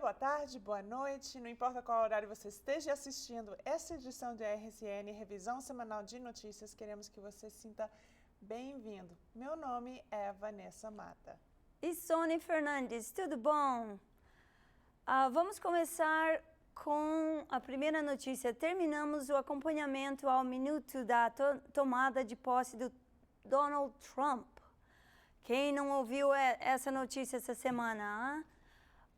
boa tarde, boa noite. Não importa qual horário você esteja assistindo essa edição de RSN, Revisão Semanal de Notícias, queremos que você se sinta bem-vindo. Meu nome é Vanessa Mata. E Sônia Fernandes, tudo bom? Vamos começar com a primeira notícia. Terminamos o acompanhamento ao minuto da tomada de posse do Donald Trump. Quem não ouviu essa notícia essa semana?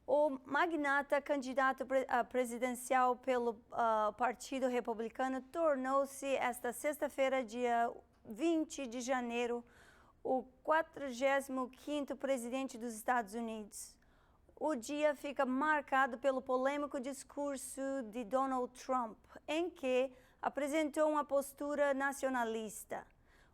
O magnata candidato presidencial pelo Partido Republicano tornou-se esta sexta-feira, dia 20 de janeiro, o 45º presidente dos Estados Unidos. O dia fica marcado pelo polêmico discurso de Donald Trump, em que apresentou uma postura nacionalista.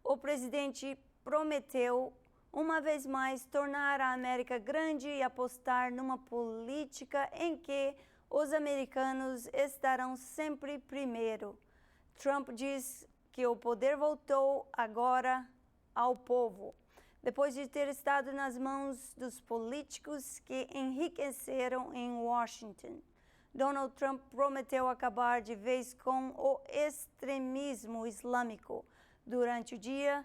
O presidente prometeu, uma vez mais, tornar a América grande e apostar numa política em que os americanos estarão sempre primeiro. Trump diz que o poder voltou agora ao povo, depois de ter estado nas mãos dos políticos que enriqueceram em Washington. Donald Trump prometeu acabar de vez com o extremismo islâmico. Durante o dia,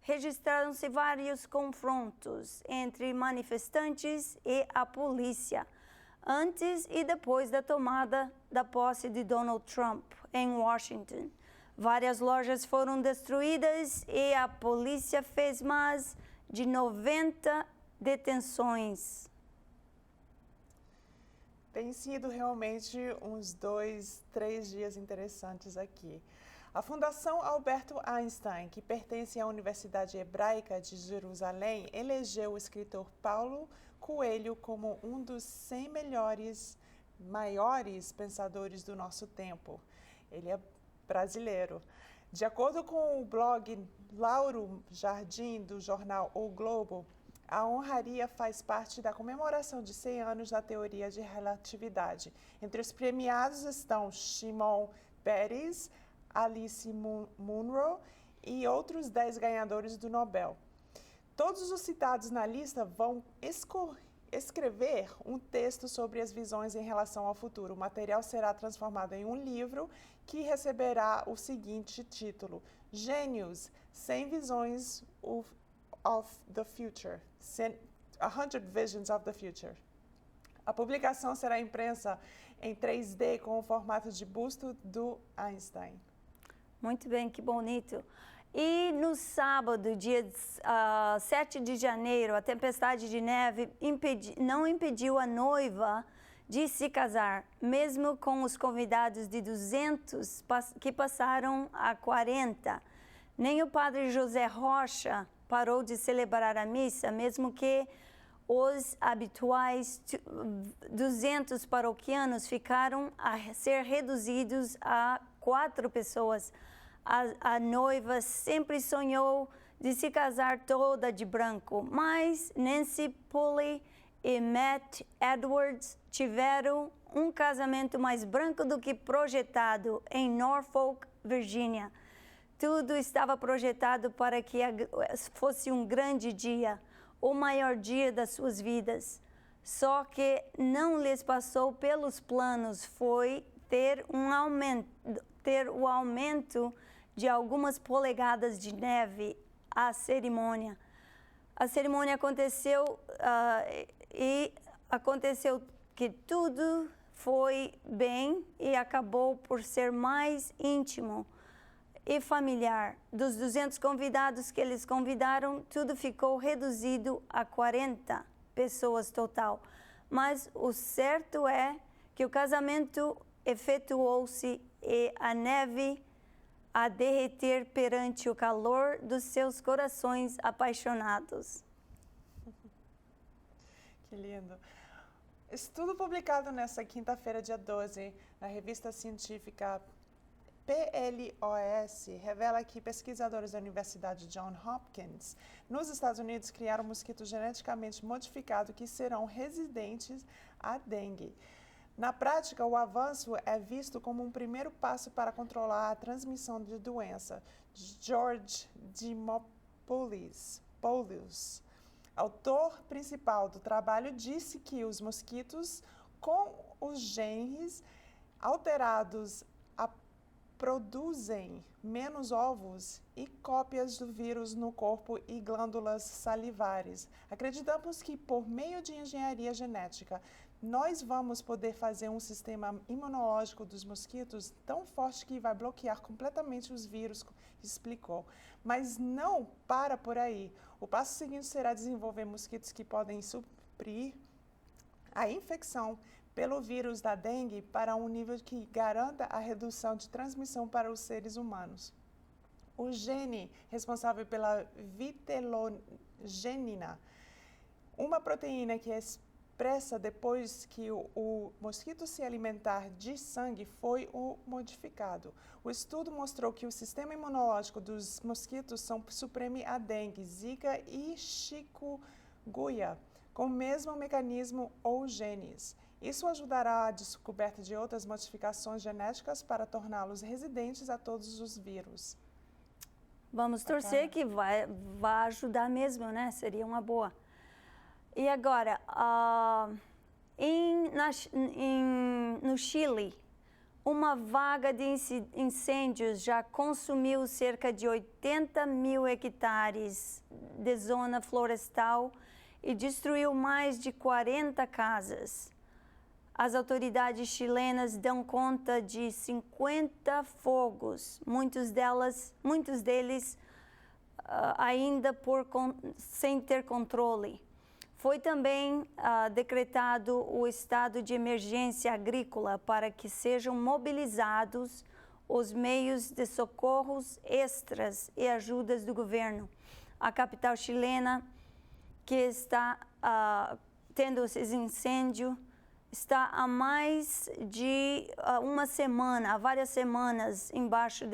registraram-se vários confrontos entre manifestantes e a polícia, antes e depois da tomada da posse de Donald Trump em Washington. Várias lojas foram destruídas e a polícia fez mais de 90 detenções. Tem sido realmente uns 2-3 dias interessantes aqui. A Fundação Albert Einstein, que pertence à Universidade Hebraica de Jerusalém, elegeu o escritor Paulo Coelho como um dos 100 maiores pensadores do nosso tempo. Ele é brasileiro. De acordo com o blog Lauro Jardim, do jornal O Globo, a honraria faz parte da comemoração de 100 anos da teoria de relatividade. Entre os premiados estão Shimon Peres, Alice Munro e outros 10 ganhadores do Nobel. Todos os citados na lista vão escrever um texto sobre as visões em relação ao futuro. O material será transformado em um livro que receberá o seguinte título: Gênios, 100 visões of the future, 100 visions of the future. A publicação será impressa em 3D com o formato de busto do Einstein. Muito bem, que bonito. E no sábado, dia 7 de janeiro, a tempestade de neve não impediu a noiva de se casar, mesmo com os convidados de 200 que passaram a 40. Nem o padre José Rocha parou de celebrar a missa, mesmo que os habituais 200 paroquianos ficaram a ser reduzidos a 4 pessoas. A noiva sempre sonhou de se casar toda de branco, mas Nancy Pulley e Matt Edwards tiveram um casamento mais branco do que projetado em Norfolk, Virgínia. Tudo estava projetado para que fosse um grande dia, o maior dia das suas vidas. Só que não lhes passou pelos planos foi ter o aumento de algumas polegadas de neve à cerimônia. A cerimônia aconteceu e aconteceu que tudo foi bem e acabou por ser mais íntimo e familiar. Dos 200 convidados que eles convidaram, tudo ficou reduzido a 40 pessoas total. Mas o certo é que o casamento efetuou-se e a neve a derreter perante o calor dos seus corações apaixonados. Que lindo! Estudo publicado nesta quinta-feira, dia 12, na revista científica PLOS, revela que pesquisadores da Universidade Johns Hopkins, nos Estados Unidos, criaram mosquitos geneticamente modificados que serão resistentes à dengue. Na prática, o avanço é visto como um primeiro passo para controlar a transmissão de doença. George Dimopoulos, autor principal do trabalho, disse que os mosquitos com os genes alterados produzem menos ovos e cópias do vírus no corpo e glândulas salivares. Acreditamos que por meio de engenharia genética, nós vamos poder fazer um sistema imunológico dos mosquitos tão forte que vai bloquear completamente os vírus, explicou. Mas não para por aí. O passo seguinte será desenvolver mosquitos que podem suprir a infecção pelo vírus da dengue para um nível que garanta a redução de transmissão para os seres humanos. O gene responsável pela vitelogenina, uma proteína que é expressa depois que o mosquito se alimentar de sangue, foi modificado. O estudo mostrou que o sistema imunológico dos mosquitos suprime a dengue, zika e chikungunya, com o mesmo mecanismo ou genes. Isso ajudará a descoberta de outras modificações genéticas para torná-los resistentes a todos os vírus. Vamos torcer que vai ajudar mesmo, né? Seria uma boa. E agora, no Chile, uma vaga de incêndios já consumiu cerca de 80 mil hectares de zona florestal e destruiu mais de 40 casas. As autoridades chilenas dão conta de 50 fogos, muitos deles ainda sem ter controle. Foi também decretado o estado de emergência agrícola para que sejam mobilizados os meios de socorros extras e ajudas do governo. A capital chilena, que está tendo esses incêndios, está há mais de uma semana, há várias semanas, embaixo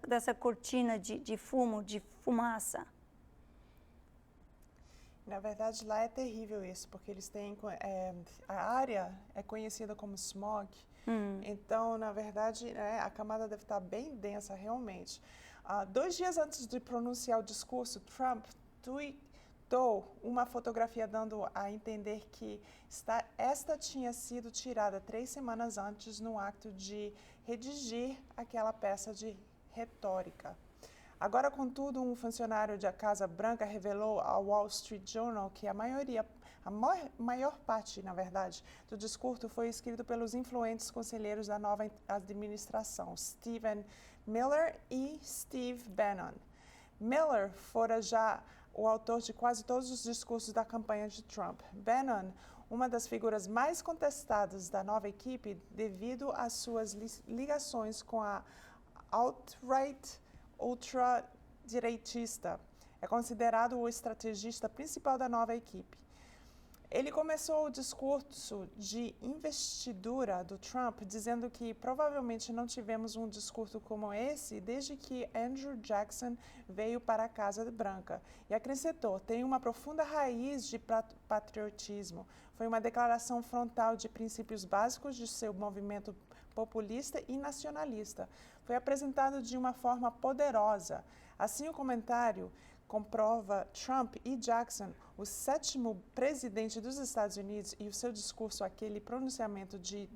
dessa cortina de fumo, de fumaça. Na verdade, lá é terrível isso, porque eles têm... a área é conhecida como smog, então, na verdade, a camada deve estar bem densa, realmente. 2 dias antes de pronunciar o discurso, Trump tweetou uma fotografia dando a entender que esta tinha sido tirada 3 semanas antes no acto de redigir aquela peça de retórica. Agora, contudo, um funcionário da Casa Branca revelou ao Wall Street Journal que a maior parte, na verdade, do discurso foi escrito pelos influentes conselheiros da nova administração, Stephen Miller e Steve Bannon. Miller fora já o autor de quase todos os discursos da campanha de Trump. Bannon, uma das figuras mais contestadas da nova equipe devido às suas ligações com a alt-right ultradireitista, é considerado o estrategista principal da nova equipe. Ele começou o discurso de investidura do Trump dizendo que provavelmente não tivemos um discurso como esse desde que Andrew Jackson veio para a Casa Branca. E acrescentou, tem uma profunda raiz de patriotismo. Foi uma declaração frontal de princípios básicos de seu movimento populista e nacionalista. Foi apresentado de uma forma poderosa. Assim, o comentário comprova Trump e Jackson, o 7º presidente dos Estados Unidos, e o seu discurso, aquele pronunciamento de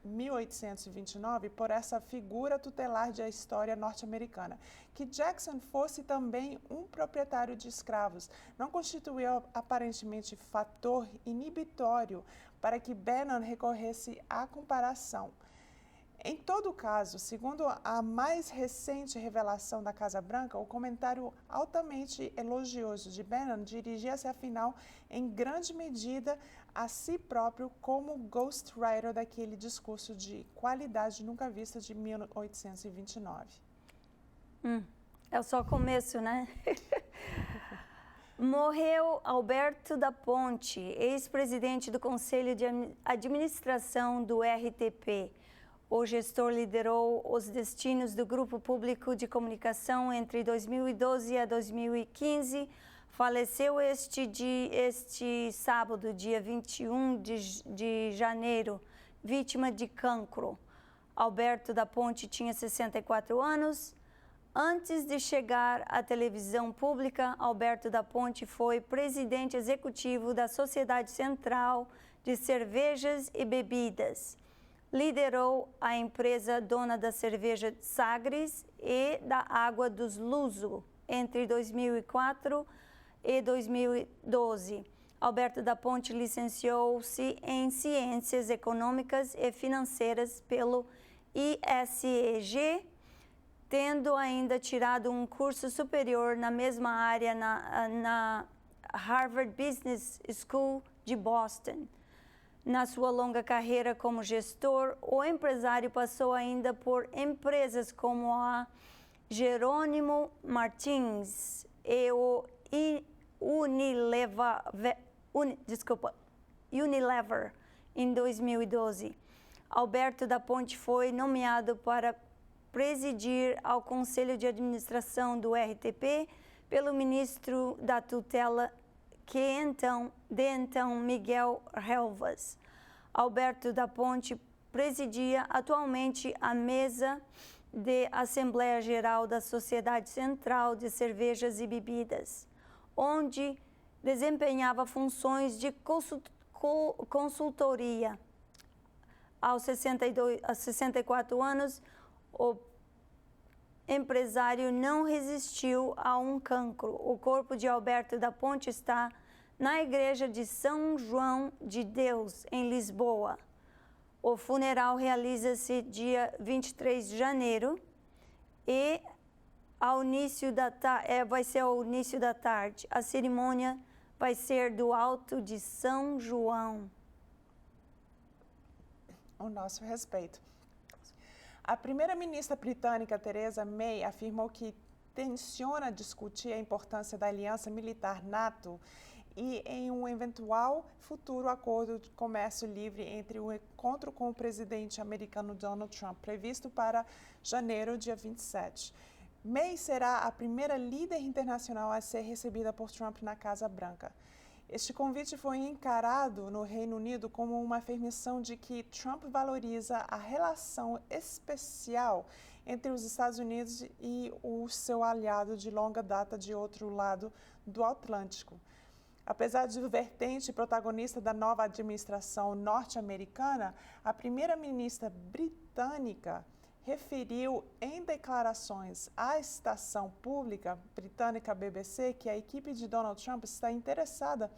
1829, por essa figura tutelar da história norte-americana. Que Jackson fosse também um proprietário de escravos não constituiu aparentemente fator inibitório para que Bannon recorresse à comparação. Em todo caso, segundo a mais recente revelação da Casa Branca, o comentário altamente elogioso de Bannon dirigia-se, afinal, em grande medida a si próprio como ghostwriter daquele discurso de qualidade nunca vista de 1829. É só o começo, né? Morreu Alberto da Ponte, ex-presidente do Conselho de Administração do RTP. O gestor liderou os destinos do Grupo Público de Comunicação entre 2012 a 2015. Faleceu este sábado, dia 21 de janeiro, vítima de cancro. Alberto da Ponte tinha 64 anos. Antes de chegar à televisão pública, Alberto da Ponte foi presidente executivo da Sociedade Central de cervejas e bebidas. Liderou a empresa dona da cerveja Sagres e da Água dos Luso entre 2004 e 2012. Alberto da Ponte licenciou-se em Ciências Econômicas e Financeiras pelo ISEG, tendo ainda tirado um curso superior na mesma área na Harvard Business School de Boston. Na sua longa carreira como gestor, o empresário passou ainda por empresas como a Jerônimo Martins e o Unilever em 2012. Alberto da Ponte foi nomeado para presidir ao Conselho de Administração do RTP pelo ministro da tutela de então Miguel Relvas. Alberto da Ponte presidia atualmente a mesa de Assembleia Geral da Sociedade Central de Cervejas e Bebidas, onde desempenhava funções de consultoria. Aos 64 anos, o empresário não resistiu a um cancro. O corpo de Alberto da Ponte está na Igreja de São João de Deus, em Lisboa. O funeral realiza-se dia 23 de janeiro e vai ser ao início da tarde. A cerimônia vai ser do Alto de São João. O nosso respeito. A primeira-ministra britânica Theresa May afirmou que tenciona discutir a importância da aliança militar NATO e em um eventual futuro acordo de comércio livre entre o encontro com o presidente americano Donald Trump, previsto para janeiro, dia 27. May será a primeira líder internacional a ser recebida por Trump na Casa Branca. Este convite foi encarado no Reino Unido como uma afirmação de que Trump valoriza a relação especial entre os Estados Unidos e o seu aliado de longa data de outro lado do Atlântico. Apesar de vertente protagonista da nova administração norte-americana, a primeira-ministra britânica referiu em declarações à estação pública britânica BBC que a equipe de Donald Trump está interessada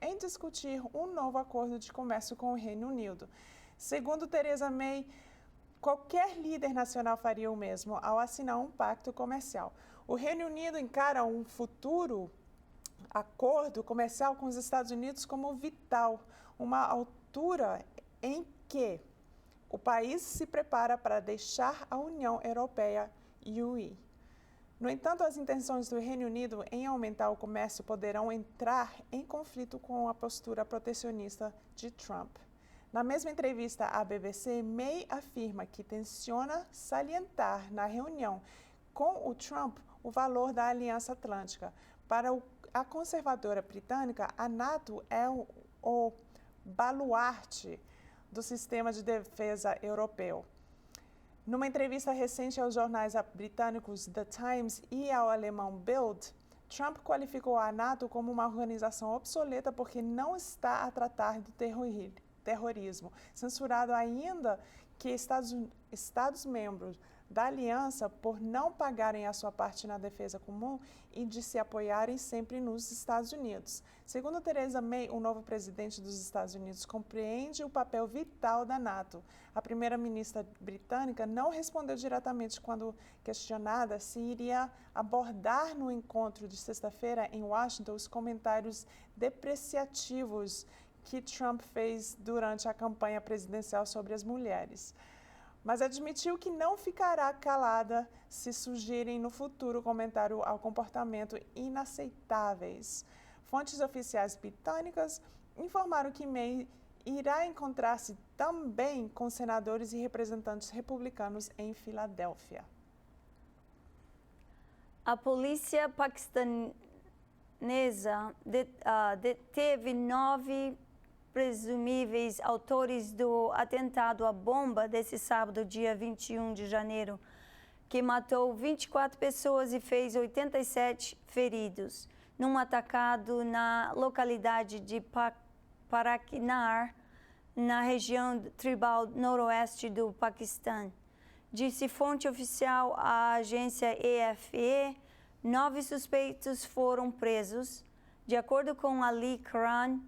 em discutir um novo acordo de comércio com o Reino Unido. Segundo Theresa May, qualquer líder nacional faria o mesmo ao assinar um pacto comercial. O Reino Unido encara um futuro acordo comercial com os Estados Unidos como vital, uma altura em que o país se prepara para deixar a União Europeia e o UI. No entanto, as intenções do Reino Unido em aumentar o comércio poderão entrar em conflito com a postura protecionista de Trump. Na mesma entrevista à BBC, May afirma que tenciona salientar na reunião com o Trump o valor da Aliança Atlântica. Para a conservadora britânica, a NATO é o baluarte do sistema de defesa europeu. Numa entrevista recente aos jornais britânicos The Times e ao alemão Bild, Trump qualificou a NATO como uma organização obsoleta porque não está a tratar do terrorismo, censurado ainda que Estados-membros da aliança por não pagarem a sua parte na defesa comum e de se apoiarem sempre nos Estados Unidos. Segundo Theresa May, o novo presidente dos Estados Unidos compreende o papel vital da NATO. A primeira-ministra britânica não respondeu diretamente quando questionada se iria abordar no encontro de sexta-feira em Washington os comentários depreciativos que Trump fez durante a campanha presidencial sobre as mulheres, mas admitiu que não ficará calada se surgirem no futuro comentários ao comportamento inaceitáveis. Fontes oficiais britânicas informaram que May irá encontrar-se também com senadores e representantes republicanos em Filadélfia. A polícia paquistanesa deteve 9 presumíveis autores do atentado à bomba desse sábado, dia 21 de janeiro, que matou 24 pessoas e fez 87 feridos, num atacado na localidade de Paraquinar, na região tribal noroeste do Paquistão. Disse fonte oficial à agência AFP, 9 suspeitos foram presos. De acordo com Ali Khan,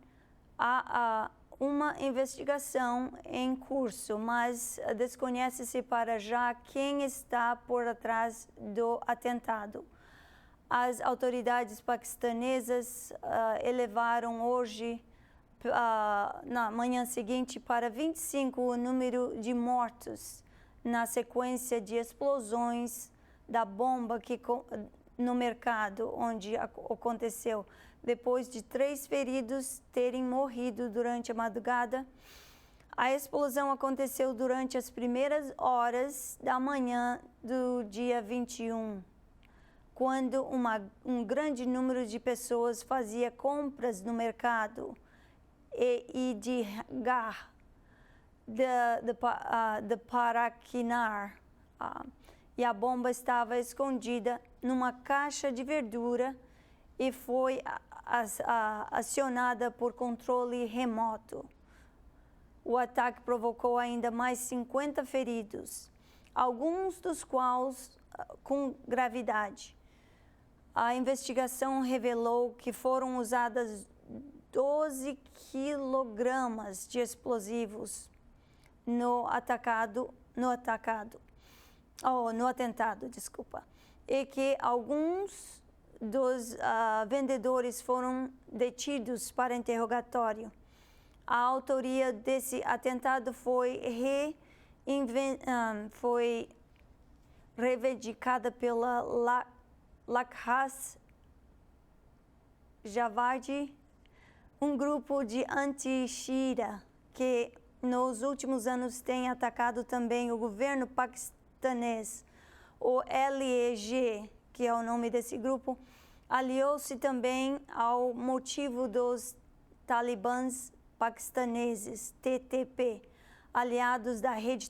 há uma investigação em curso, mas desconhece-se para já quem está por trás do atentado. As autoridades paquistanesas elevaram hoje, na manhã seguinte, para 25 o número de mortos na sequência de explosões da bomba no mercado onde aconteceu, depois de 3 feridos terem morrido durante a madrugada. A explosão aconteceu durante as primeiras horas da manhã do dia 21, quando um grande número de pessoas fazia compras no mercado e de Gar de Paraquinar, e a bomba estava escondida numa caixa de verdura e foi acionada por controle remoto. O ataque provocou ainda mais 50 feridos, alguns dos quais com gravidade. A investigação revelou que foram usadas 12 quilogramas de explosivos no atentado, e que alguns dos vendedores foram detidos para interrogatório. A autoria desse atentado foi reivindicada pela Lashkar-e-Jawad, um grupo de anti-Shia que nos últimos anos tem atacado também o governo paquistanês. O LEG, que é o nome desse grupo, aliou-se também ao motivo dos talibãs paquistaneses, TTP, aliados da rede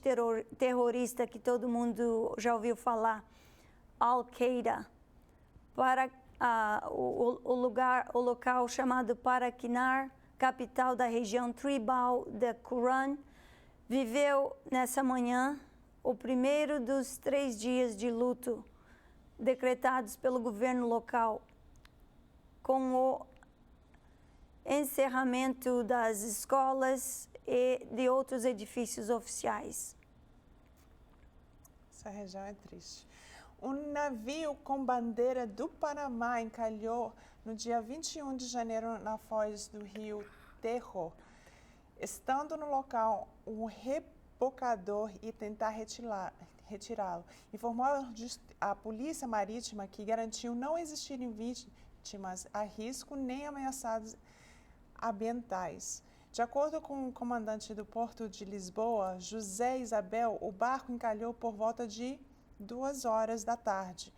terrorista que todo mundo já ouviu falar, Al-Qaeda, para o local chamado Paraquinar, capital da região tribal de Quran, viveu nessa manhã o primeiro dos 3 dias de luto decretados pelo governo local, com o encerramento das escolas e de outros edifícios oficiais. Essa região é triste. Um navio com bandeira do Panamá encalhou no dia 21 de janeiro na foz do rio Tajo. Estando no local, um rebocador e tentar retirá-lo. Informou a Polícia Marítima que garantiu não existirem vítimas a risco nem ameaçados ambientais. De acordo com o comandante do Porto de Lisboa, José Isabel, o barco encalhou por volta de 2 horas da tarde,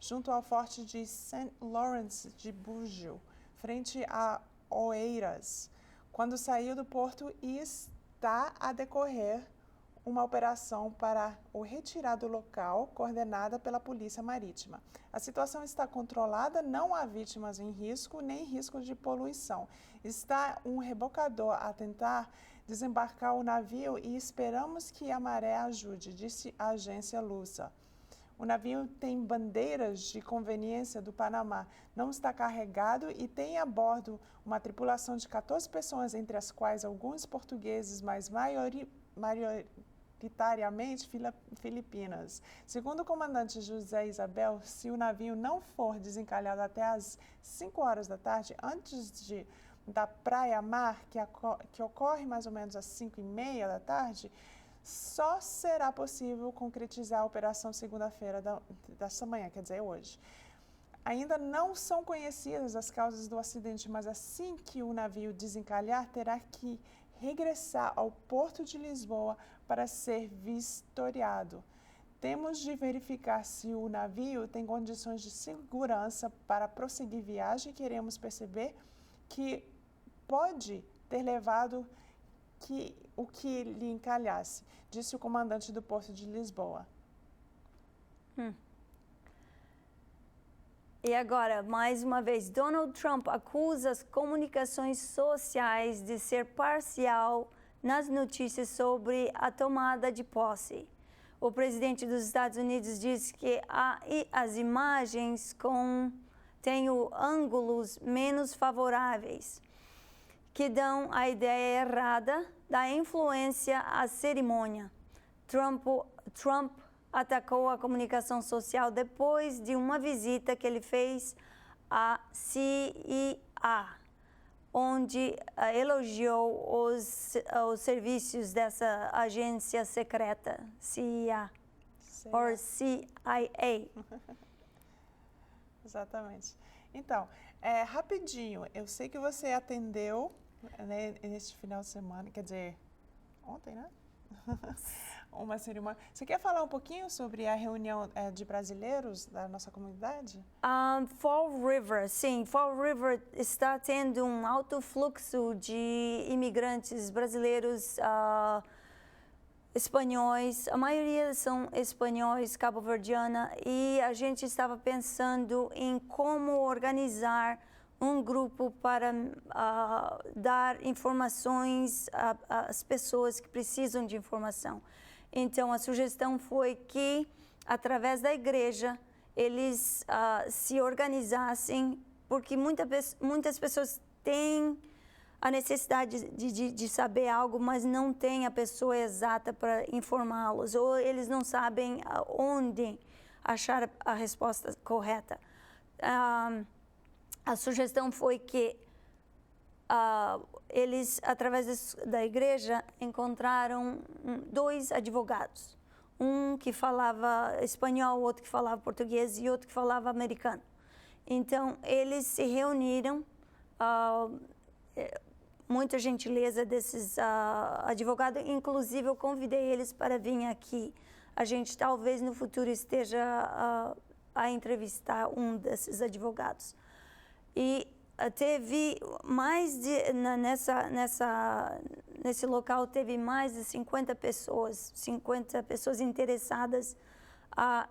junto ao forte de St. Lawrence de Búgio, frente a Oeiras, quando saiu do porto, e está a decorrer uma operação para o retirar do local, coordenada pela Polícia Marítima. A situação está controlada, não há vítimas em risco, nem risco de poluição. Está um rebocador a tentar desembarcar o navio e esperamos que a maré ajude, disse a agência Lusa. O navio tem bandeiras de conveniência do Panamá, não está carregado e tem a bordo uma tripulação de 14 pessoas, entre as quais alguns portugueses, mas maioritariamente filipinas. Segundo o comandante José Isabel, se o navio não for desencalhado até às 5 horas da tarde, antes da praia-mar, que ocorre mais ou menos às 5:30 da tarde, só será possível concretizar a operação segunda-feira desta manhã, quer dizer, hoje. Ainda não são conhecidas as causas do acidente, mas assim que o navio desencalhar, terá que regressar ao Porto de Lisboa para ser vistoriado. Temos de verificar se o navio tem condições de segurança para prosseguir viagem. Queremos perceber que pode ter levado o que lhe encalhasse, disse o comandante do Porto de Lisboa. E agora, mais uma vez, Donald Trump acusa as comunicações sociais de ser parcial nas notícias sobre a tomada de posse. O presidente dos Estados Unidos disse que as imagens têm ângulos menos favoráveis, que dão a ideia errada da influência à cerimônia. Trump atacou a comunicação social depois de uma visita que ele fez à CIA, onde elogiou os serviços dessa agência secreta, CIA, ou CIA. Exatamente. Então, rapidinho, eu sei que você atendeu, né, neste final de semana, quer dizer, ontem, né? Uma cerimônia. Você quer falar um pouquinho sobre a reunião de brasileiros da nossa comunidade? Fall River, sim. Fall River está tendo um alto fluxo de imigrantes brasileiros, espanhóis. A maioria são espanhóis, cabo-verdiana, e a gente estava pensando em como organizar um grupo para dar informações às pessoas que precisam de informação. Então, a sugestão foi que, através da igreja, eles se organizassem, porque muitas pessoas têm a necessidade de saber algo, mas não tem a pessoa exata para informá-los, ou eles não sabem onde achar a resposta correta. A sugestão foi que eles, através da igreja, encontraram 2 advogados. Um que falava espanhol, outro que falava português e outro que falava americano. Então, eles se reuniram, muita gentileza desses advogados, inclusive eu convidei eles para vir aqui. A gente talvez no futuro esteja a entrevistar um desses advogados. E teve mais nesse local teve mais de 50 pessoas interessadas a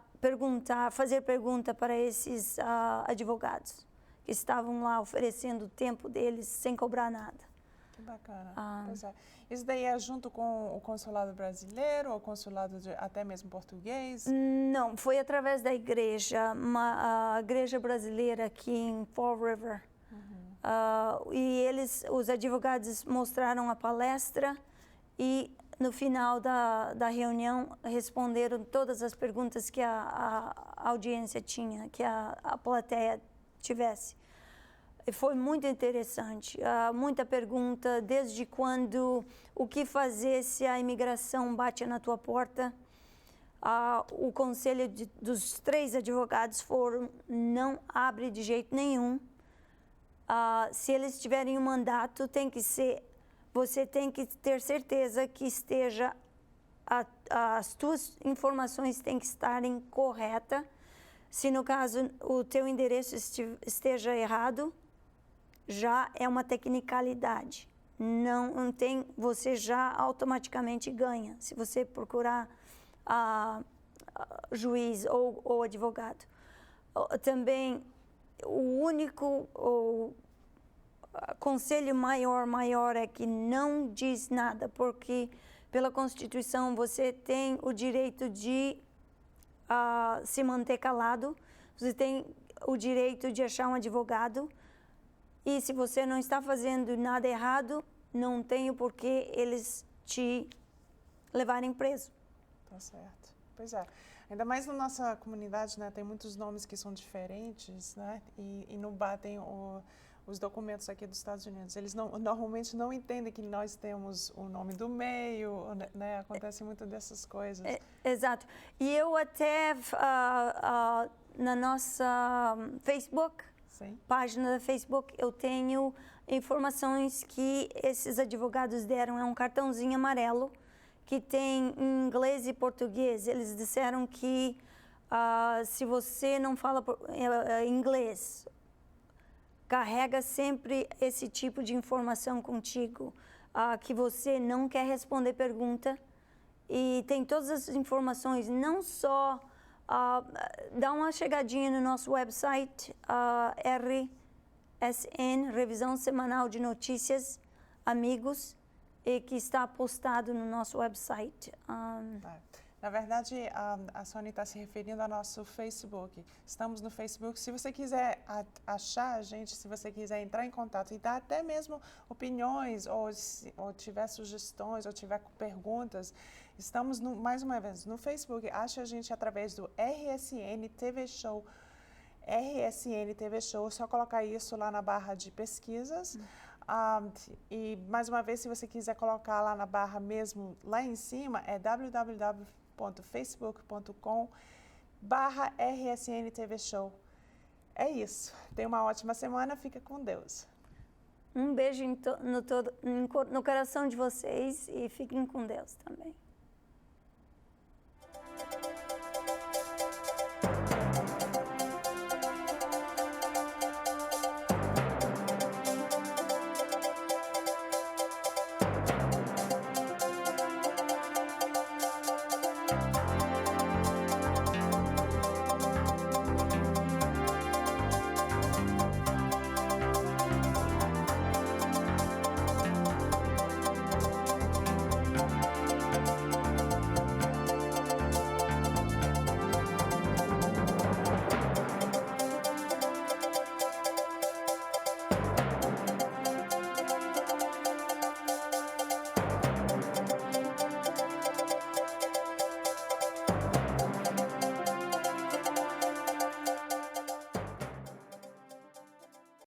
fazer pergunta para esses advogados que estavam lá oferecendo o tempo deles sem cobrar nada. Que bacana. Pois é. Isso daí é junto com o consulado brasileiro ou consulado até mesmo português? Não, foi através da igreja, a igreja brasileira aqui em Fall River. E os advogados mostraram a palestra e no final da reunião responderam todas as perguntas que a audiência tinha, que a plateia tivesse. E foi muito interessante, muita pergunta, desde o que fazer se a imigração bate na tua porta. O conselho dos 3 advogados não abre de jeito nenhum. Se eles tiverem um mandato, você tem que ter certeza que as tuas informações têm que estarem corretas. Se no caso o teu endereço esteja errado, já é uma tecnicalidade. Não tem, você já automaticamente ganha se você procurar juiz ou advogado. Também o único conselho maior é que não diz nada, porque pela Constituição você tem o direito de se manter calado, você tem o direito de achar um advogado, e se você não está fazendo nada errado, não tem o porquê eles te levarem preso. Tá certo. Pois é. Ainda mais na nossa comunidade, né, tem muitos nomes que são diferentes, né, e não batem os documentos aqui dos Estados Unidos. Eles normalmente não entendem que nós temos o nome do meio, né, acontece muito dessas coisas. Exato. E eu até, na nossa Facebook, Sim. Página do Facebook, eu tenho informações que esses advogados deram, é um cartãozinho amarelo, que tem em inglês e português. Eles disseram que se você não fala inglês, carrega sempre esse tipo de informação contigo, que você não quer responder pergunta. E tem todas as informações, não só... dá uma chegadinha no nosso website, RSN, Revisão Semanal de Notícias, Amigos, e que está postado no nosso website. Na verdade, a Sônia está se referindo ao nosso Facebook. Estamos no Facebook. Se você quiser achar a gente, se você quiser entrar em contato e dar até mesmo opiniões, ou tiver sugestões, ou tiver perguntas, estamos, mais uma vez, no Facebook. Acha a gente através do RSN TV Show. RSN TV Show, é só colocar isso lá na barra de pesquisas. E, mais uma vez, se você quiser colocar lá na barra mesmo, lá em cima, é www.facebook.com/RSN TV Show. É isso. Tenha uma ótima semana. Fica com Deus. Um beijo no coração de vocês e fiquem com Deus também.